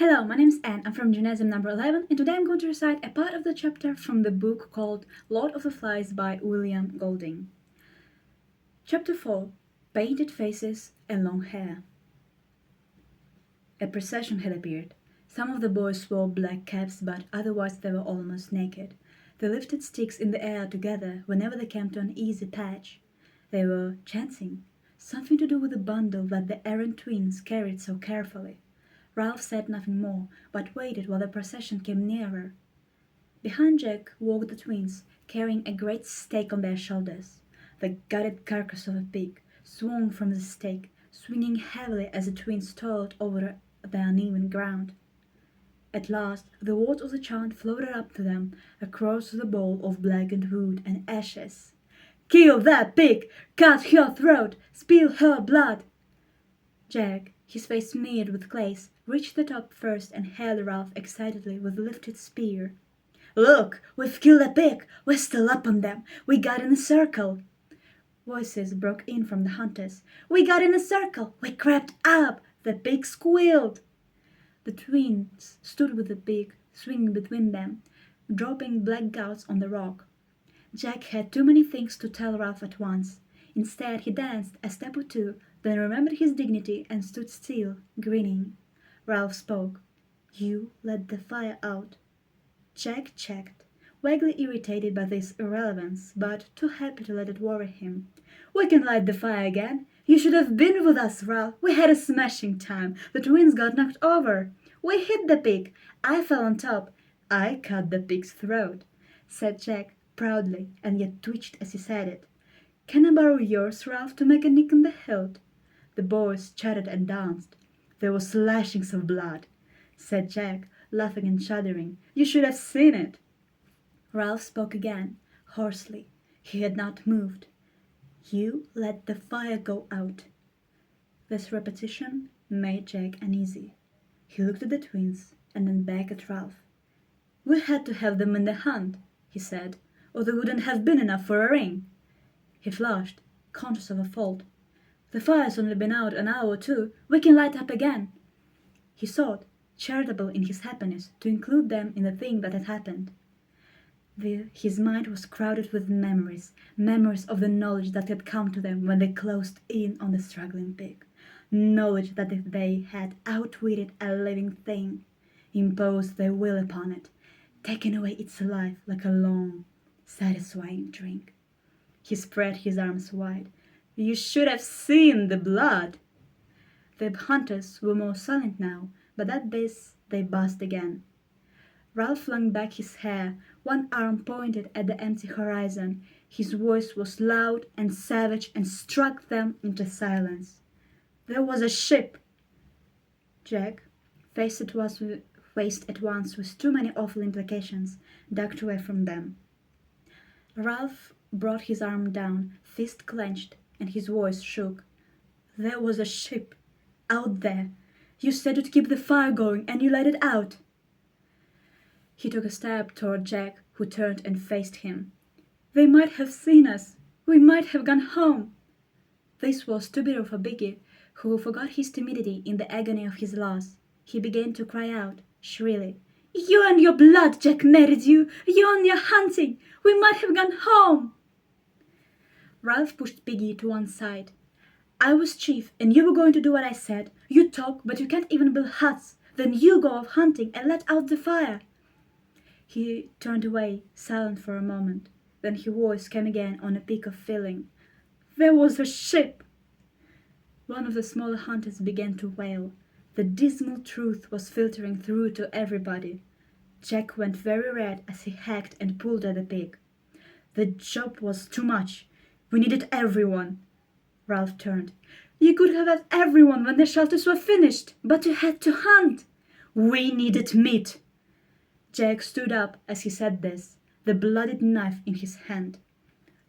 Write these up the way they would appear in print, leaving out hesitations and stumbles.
Hello, my name is Anne. I'm from Gymnasium number 11, and today I'm going to recite a part of the chapter from the book called Lord of the Flies by William Golding. Chapter 4: Painted Faces and Long Hair. A procession had appeared. Some of the boys wore black caps, but otherwise they were almost naked. They lifted sticks in the air together whenever they came to an easy patch. They were chanting, something to do with the bundle that the errant twins carried so carefully. Ralph said nothing more, but waited while the procession came nearer. Behind Jack walked the twins, carrying a great stake on their shoulders. The gutted carcass of a pig swung from the stake, swinging heavily as the twins toiled over the uneven ground. At last the words of the chant floated up to them across the bowl of blackened wood and ashes. "Kill that pig! Cut her throat! Spill her blood!" Jack, his face smeared with clays, reached the top first and hailed Ralph excitedly with lifted spear. "Look! We've killed a pig! We're still up on them! We got in a circle!" Voices broke in from the hunters. "We got in a circle! We crept up! The pig squealed!" The twins stood with the pig swinging between them, dropping black gouts on the rock. Jack had too many things to tell Ralph at once. Instead, he danced a step or two, then remembered his dignity and stood still, grinning. Ralph spoke. "You let the fire out." Jack checked, vaguely irritated by this irrelevance, but too happy to let it worry him. "We can light the fire again. You should have been with us, Ralph. We had a smashing time. The twins got knocked over. We hit the pig. I fell on top. I cut the pig's throat," said Jack proudly, and yet twitched as he said it. "Can I borrow yours, Ralph, to make a nick in the hilt?" The boys chattered and danced. "There were slashings of blood," said Jack, laughing and shuddering. "You should have seen it." Ralph spoke again, hoarsely. He had not moved. "You let the fire go out." This repetition made Jack uneasy. He looked at the twins and then back at Ralph. "We had to have them in the hunt," he said, "or there wouldn't have been enough for a ring." He flushed, conscious of a fault. "The fire's only been out an hour or two. We can light up again." He sought, charitable in his happiness, to include them in the thing that had happened. His mind was crowded with memories of the knowledge that had come to them when they closed in on the struggling pig. Knowledge that if they had outwitted a living thing, imposed their will upon it, taken away its life like a long, satisfying drink. He spread his arms wide. "You should have seen the blood!" The hunters were more silent now, but at this they buzzed again. Ralph flung back his hair, one arm pointed at the empty horizon. His voice was loud and savage and struck them into silence. "There was a ship!" Jack, faced at once with too many awful implications, ducked away from them. Ralph brought his arm down, fist clenched, and his voice shook. "There was a ship out there. You said you'd keep the fire going, and you let it out." He took a step toward Jack, who turned and faced him. "They might have seen us. We might have gone home." This was too bitter for Biggie, who forgot his timidity in the agony of his loss. He began to cry out, shrilly, "You and your blood! Jack married you! You and your hunting! We might have gone home!" Ralph pushed Piggy to one side. "I was chief, and you were going to do what I said. You talk, but you can't even build huts. Then you go off hunting and let out the fire." He turned away, silent for a moment. Then his voice came again on a peak of feeling. "There was a ship!" One of the smaller hunters began to wail. The dismal truth was filtering through to everybody. Jack went very red as he hacked and pulled at the pig. "The job was too much. We needed everyone." Ralph turned. "You could have had everyone when the shelters were finished, but you had to hunt." "We needed meat." Jack stood up as he said this, the bloodied knife in his hand.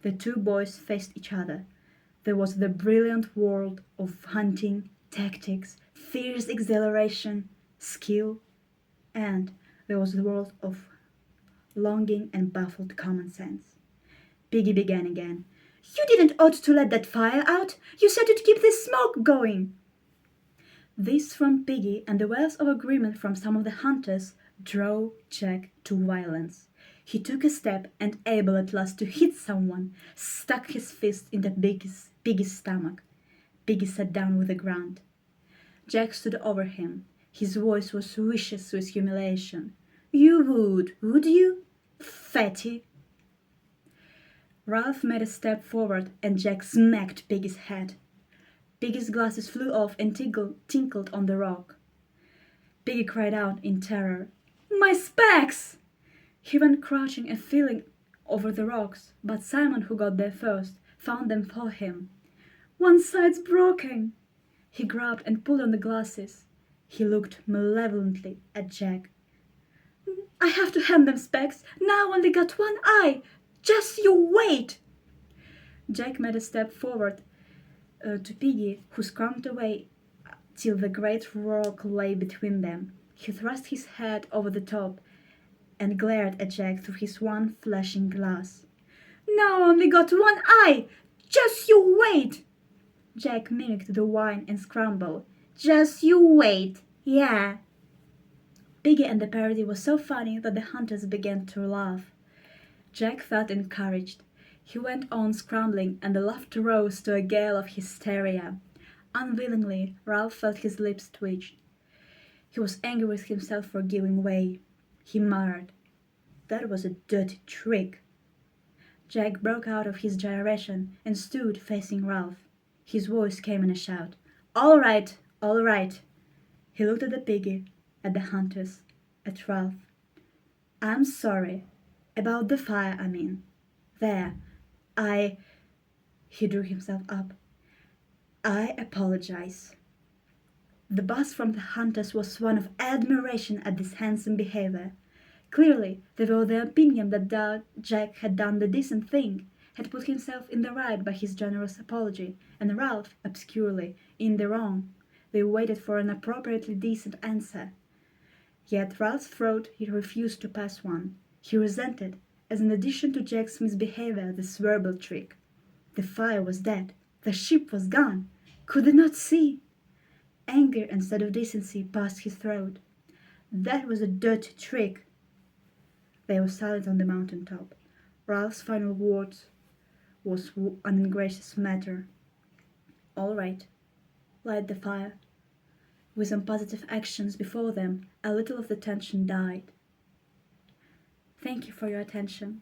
The two boys faced each other. There was the brilliant world of hunting, tactics, fierce exhilaration, skill, and there was the world of longing and baffled common sense. Piggy began again. "You didn't ought to let that fire out. You said you'd keep the smoke going." This from Piggy and the words of agreement from some of the hunters drove Jack to violence. He took a step and, able at last to hit someone, stuck his fist in the Piggy's stomach. Piggy sat down with a grunt. Jack stood over him. His voice was vicious with humiliation. "You would you? Fatty!" Ralph made a step forward and Jack smacked Piggy's head. Piggy's glasses flew off and tinkled on the rock. Piggy cried out in terror. "My specs!" He went crouching and feeling over the rocks, but Simon, who got there first, found them for him. "One side's broken!" He grabbed and pulled on the glasses. He looked malevolently at Jack. "I have to hand them specs. Now only got one eye. Just you wait!" Jack made a step forward to Piggy, who squirmed away till the great rock lay between them. He thrust his head over the top and glared at Jack through his one flashing glass. "Now only got one eye! Just you wait!" Jack mimicked the whine and scramble. "Just you wait! Yeah!" Piggy and the parody was so funny that the hunters began to laugh. Jack felt encouraged. He went on scrambling, and the laughter rose to a gale of hysteria. Unwillingly, Ralph felt his lips twitch. He was angry with himself for giving way. He muttered, "That was a dirty trick." Jack broke out of his gyration and stood facing Ralph. His voice came in a shout. All right. He looked at the Piggy, at the hunters, at Ralph. "I'm sorry. About the fire, I mean. There. He drew himself up. "I apologize." The buzz from the hunters was one of admiration at this handsome behavior. Clearly, they were of the opinion that Jack had done the decent thing, had put himself in the right by his generous apology, and Ralph, obscurely, in the wrong. They waited for an appropriately decent answer. Yet Ralph's throat he refused to pass one. He resented, as an addition to Jack's misbehavior, this verbal trick. The fire was dead. The ship was gone. Could they not see? Anger instead of decency passed his throat. That was a dirty trick. They were silent on the mountain top. Ralph's final words was an ungracious matter. All right. Light the fire. With some positive actions before them, a little of the tension died. Thank you for your attention.